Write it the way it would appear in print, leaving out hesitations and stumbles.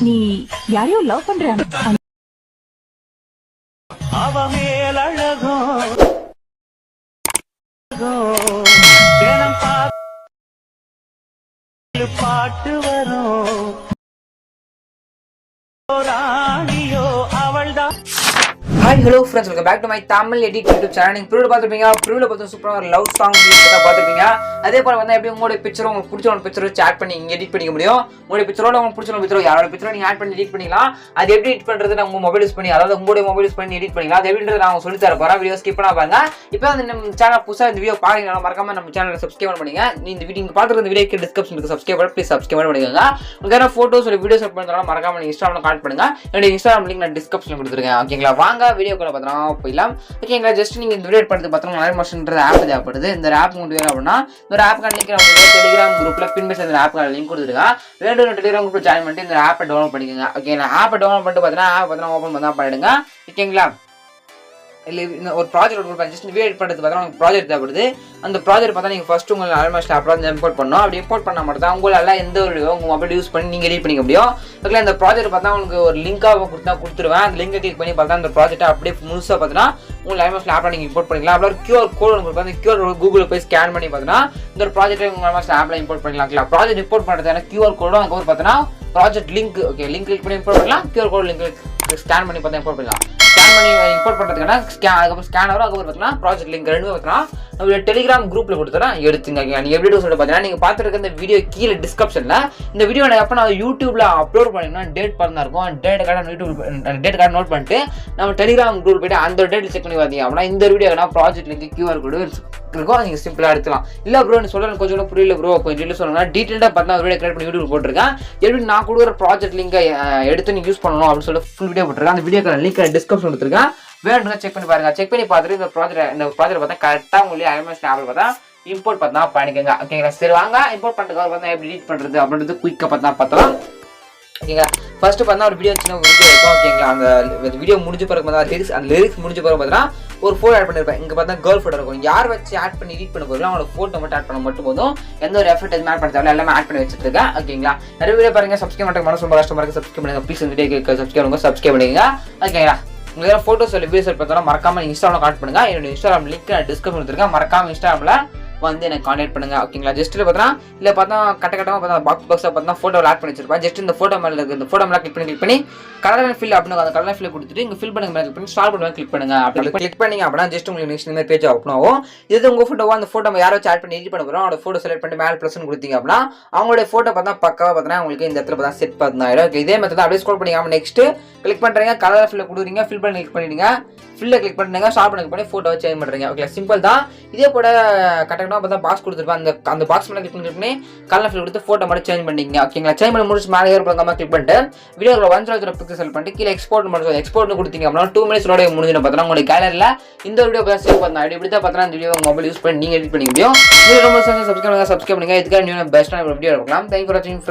நீ யாரையோ லவ் பண்ற அவ மேல் அழகோ பாட்டு வரும் ராணியோ அவள்தான். Hi, hello friends, welcome back to my Tamil edit YouTube channel. நீங்க ப்ரூவ்ல பாத்துப்பீங்க. ப்ரூவ்ல பார்த்தா சூப்பரா ஒரு லவ் சாங் வீடியோ பாத்துப்பீங்க. அதே போல வந்து எப்படி உங்களோட பிக்சர் உங்களுக்கு பிடிச்ச ஒரு பிக்சர் சேட் பண்ணி இங்க எடிட் பண்ணிக்க முடியும். உங்களோட பிக்சரோட உங்களுக்கு பிடிச்ச ஒரு பிக்சர் யாரோட பிக்சர் நீங்க ஆட் பண்ணி எடிட் பண்ணிக்கலாம். அது எப்படி எடிட் பண்றது நம்ம மொபைல் யூஸ் பண்ணி அதாவது உங்களோட மொபைல் யூஸ் பண்ணி எடிட் பண்ணிக்கலாம். அது எப்படின்றது நான் சொல்லி தர போறேன். வீடியோ ஸ்கிப் பண்ணாம பாருங்க. இப்போ நம்ம சேனல் புதுசா இந்த வீடியோ பாருங்க மறக்காம நம்ம சேனலை சப்ஸ்கிரைப் பண்ணுங்க. இந்த வீடியோ நீங்க பாத்துக்கிற இந்த வீடியோக்கு டிஸ்கிரிப்ஷனுக்கு சப்ஸ்கிரைப் பண்ணி ப்ளீஸ் சப்ஸ்கிரைப் பண்ணிக்கோங்க. உங்களுக்கு போட்டோஸ் ஒரு வீடியோஸ் அப்லோட் பண்ணா மறக்காம நீங்க இன்ஸ்டாகிராம்ல கான்டாக்ட் பண்ணுங்க. என்னோட இன்ஸ்டாகிராம் லிங்க் நான் டிஸ்கிரிப்ஷன்ல கொடுத்துருக்கேன். ஓகேங்களா, வாங்க வீடியோக்குள்ள பார்த்தோம் போயிடலாம். ஓகேங்களா, ஜஸ்ட் நீங்க இந்த வீடியோ எடுத்து பார்த்தோம் நிறைய மாசம்ன்ற ஆப் தேவைப்படுது. இந்த ஆப் கொண்டு வர அப்படின்னா இந்த ஆப் லிங்க் நம்ம டெலிகிராம் குரூப்ல பின் பேச இந்த ஆப் லிங்க் கொடுத்துருக்கேன். வேணும் டெலிகிராம் குரூப்ல ஜாயின் பண்ணிட்டு இந்த ஆப்பை டவுன்லோட் பண்ணிக்கோங்க. ஓகேங்களா, ஆப்பை டவுன்லோட் பண்ணிட்டு பார்த்தீங்கன்னா ஆப் பார்த்தீங்கன்னா ஓப்பன் பண்ணா பண்ணிடுங்க. ஓகேங்களா, இல்லை ஒரு ப்ராஜெக்ட் கொடுப்பேன். ஜஸ்ட் வீடியோ எடிட் பண்ணுறது பார்த்தா உங்களுக்கு ப்ராஜெக்ட் தேவைப்படுது. அந்த ப்ராஜெக்ட் பார்த்தா நீங்கள் ஃபஸ்ட்டு உங்கள் ஆல்மோஸ்ட் ஆப்பில் இம்போர்ட் பண்ணணும். அப்படி இம்போர்ட் பண்ணால் மட்டும் தான் உங்களால் எந்த ஒரு உங்கள் மொபைல் யூஸ் பண்ணி நீங்கள் எடிட் பண்ணிக்க முடியும். ஓகே, இந்த ப்ராஜெக்ட் பார்த்தா உங்களுக்கு ஒரு லிங்காக கொடுத்துருவேன். அந்த லிங்கை கிளிக் பண்ணி பார்த்தா அந்த ப்ராஜெக்ட்டை அப்படியே முழுசாக பார்த்தீங்கன்னா உங்கள் ஆல்மோஸ்ட் ஆப்பில் நீங்கள் இம்போர்ட் பண்ணிக்கலாம். அப்புறம் QR கோட் உங்களுக்கு அந்த QR கூகுளில் போய் ஸ்கேன் பண்ணி பார்த்தீங்கன்னா இந்த ஒரு ப்ராஜெக்ட்டை உங்கள் ஆல்மோஸ்ட் ஆப்பில் இம்போர்ட் பண்ணிக்கலாம். ப்ராஜெக்ட் இம்போர்ட் பண்ணுறதுனா QR கோடும் அதுக்கப்புறம் பார்த்தீங்கன்னா project link okay link click பண்ணி இம்போர்ட் பண்ணலாம். QR கோட் லிங்க் ஸ்கேன் பண்ணி பார்த்தா இம்போர்ட் பண்ணலாம். ஸ்கேன் பண்ணி இம்போர்ட் பண்ணுறதுக்கான அதுக்கப்புறம் ஸ்கேனர் அதுக்கப்புறம் பார்த்தீங்கன்னா ப்ராஜெக்ட் லிங்க் ரெண்டுமே பார்த்தீங்கன்னா நம்மளோட டெலிகிராம் குரூப்பில் கொடுத்துறேன் எடுத்துங்க. நீங்கள் எப்படி சொல்லிட்டு பார்த்தீங்கன்னா நீங்கள் பார்த்துருக்க இந்த வீடியோ கீழே டிஸ்கிரிப்ஷனில் இந்த வீடியோ நான் எப்போ நான் யூடியூப்ல அப்லோட் பண்ணிங்கன்னா டேட் பார்த்தா இருக்கும். டேட் கார்டை நோட் பண்ணிட்டு நம்ம டெலிகிராம் குரூப் போய்ட்டு அந்த டேட்டில் செக் பண்ணி பார்த்தீங்க அப்படின்னா இந்த வீடியோ ப்ராஜெக்ட் லிங்க் QR கோடு இருக்கும். நீங்கள் சிம்பிளாக எடுத்துலாம். இல்லை ப்ரோ நீ சொல்கிறேன் கொஞ்சம் புரியல ப்ரோ கொஞ்சம் டீட்டெயில் சொல்லுங்கள். டீட்டெயிலாக பார்த்தா வீடியோ கிரியேட் பண்ணி யூடியூப் போட்டிருக்கேன். எப்படி நான் கொடுக்குற ப்ராஜெக்ட் லிங்கை எடுத்து நீங்கள் யூஸ் பண்ணணும் அப்படின்னு சொல்லிட்டு ஃபுல் வீடியோ போட்டிருக்கேன். அந்த வீடியோக்கான லிங்க் டிஸ்கிரிப்ஷன் கொடுத்துருக்கேன். வேணுங்க செக் பண்ணி பாருங்க. செக் பண்ணி பார்த்துட்டு இந்த ப்ராஜெக்ட் பார்த்தா கரெக்டாக உங்களுக்கு ஐஎம்எஸ் ஆப்பில் பார்த்தா இம்போர்ட் பார்த்தா பண்ணிக்கோங்க. ஓகேங்களா, சரி வாங்க இம்போர்ட் பண்ணுறதுக்கு பார்த்தா எப்படி எடிட் பண்ணுறது அப்படின்றது குயிக்காக பார்த்தலாம். ஓகேங்களா, ஃபர்ஸ்ட் பார்த்தா ஒரு வீடியோ சின்ன வீடியோ இருக்கும். ஓகேங்களா, அந்த வீடியோ முடிஞ்ச பிறகு பார்த்தா லிரிக்ஸ் முடிஞ்ச பிறகு பார்த்தீங்கன்னா ஒரு ஃபோட்டோ ஆட் பண்ணிருப்பேன். இங்கே பார்த்தா கேர்ள் ஃபோட்டோ இருக்கும். யார் வச்சு ஆட் பண்ணி எடிட் பண்ண போகிறோம் அவங்களோட ஃபோட்டோ மட்டும் ஆட் பண்ண மட்டும் போதும். எந்த ஒரு எஃபர்ட் எதுவும் ஆட் பண்ண தேவை எல்லாமே ஆட் பண்ணி வச்சுட்டு இருக்கேன். ஓகேங்களா, நிறைய வீடியோ பாருங்க. சப்ஸ்கிரைப் பண்ணுறது மனசு ரொம்ப கஷ்டமாக இருக்குது. சப்ஸ்கிரைப் பண்ணுங்க ப்ளீஸ். இந்த வீடியோ சப்ஸ்கிரைப் பண்ணிக்கோங்க. ஓகேங்களா, உங்களுக்கு ஃபோட்டோஸ் வீடியோஸ் பார்த்தோம்னா மறக்காம இன்ஸ்டாகிராம் கான்டாக்ட் பண்ணுங்க. என்னோட இன்ஸ்டாகிராம் லிங்க் நான் டிஸ்கிரிப்ஷன் கொடுத்துருக்கேன். மறக்காம இன்ஸ்டாகிராமில் வந்து எனக்கு கான்டாக்ட் பண்ணுங்க. ஓகேங்களா, ஜஸ்ட் பார்த்தா இல்லை பார்த்தா கட்டமாக பார்த்தா பாக்ஸாக பார்த்தா ஃபோட்டோ ஆட் பண்ணி வச்சிருப்பேன். ஜஸ்ட் இந்த ஃபோட்டோ மேலே இருக்குது. இந்த ஃபோட்டோ மேலே கிளிக் பண்ணி கலர் ஃபில் அப்படின்னு அந்த கலர் ஃபில் கொடுத்துட்டு இங்கே ஃபில் பண்ணுங்க கிளிக் பண்ணி ஸ்டார்ட் பண்ணுங்க கிளிக் பண்ணுங்க. அப்படி கிளிக் பண்ணிங்க அப்படின்னா ஜஸ்ட் உங்களுக்கு நெக்ஸ்ட் இந்த மாதிரி பேஜ் ஓப்பன் ஆகும். இது உங்கள் ஃபோட்டோவா அந்த ஃபோட்டோ யாரை வச்சு ஆட் பண்ணி எடிட் பண்ண போகிறோம் அவங்களோட ஃபோட்டோ செலக்ட் பண்ணி மேலே ப்ளஸ்ன்னு கொடுத்தீங்க அப்படின்னா அவங்களுடைய ஃபோட்டோ பார்த்தா பக்காவாக பார்த்தா உங்களுக்கு இந்த இடத்துல பார்த்தா செட் பார்த்தா இதே மாதிரி தான் அப்படியே ஸ்க்ரோல் பண்ணிக்காம நெக்ஸ்ட் கிளிக் பண்ணுறீங்க. கலர் ஃபில் கொடுக்குறீங்க. ஃபில் பண்ணி கிளிக் பண்ணிடுங்க. ஃபில்ல கிளிக் பண்ணுங்க. ஸ்டார்ட் பண்ணி ஃபோட்டோவை சேஞ்ச் பண்ணுறீங்க. ஓகே, சிம்பிள் தான். இதே போல கரெக்டாக பார்த்தா பாக்ஸ் கொடுத்துருப்பேன். அந்த பாக்ஸ் மேலே கிளிக் பண்ணி கலர் ஃபில் கொடுத்து ஃபோட்டோ மட்டும் சேஞ்ச் பண்ணிங்க. ஓகேங்களா, சேஞ்ச் பண்ணி முடிச்சு மேலே ஏற்படுங்க கிளிக் பண்ணிட்டு வீடியோவில் 1 பிக்சல் செலக்ட் பண்ணிட்டு கீழே எக்ஸ்போர்ட் மட்டும் எக்ஸ்போர்ட் கொடுத்தீங்க அப்படின்னா 2 மினிட்ஸ் முடிஞ்சு பார்த்தா உங்களுக்கு கேலரியில் இந்த வீடியோ பார்த்து சேவ் பண்ணலாம். இப்படி தான் பார்த்தா இந்த வீடியோ மொபைல் யூஸ் பண்ணி நீங்கள் எடிட் பண்ணிக்க முடியும். ரொம்ப சப்ஸ்கிரைப் பண்ணுங்க. இதுக்காக பெஸ்ட்டான வீடியோ எடுக்கலாம். தேங்க்யூ ஃபார் வாட்சிங்.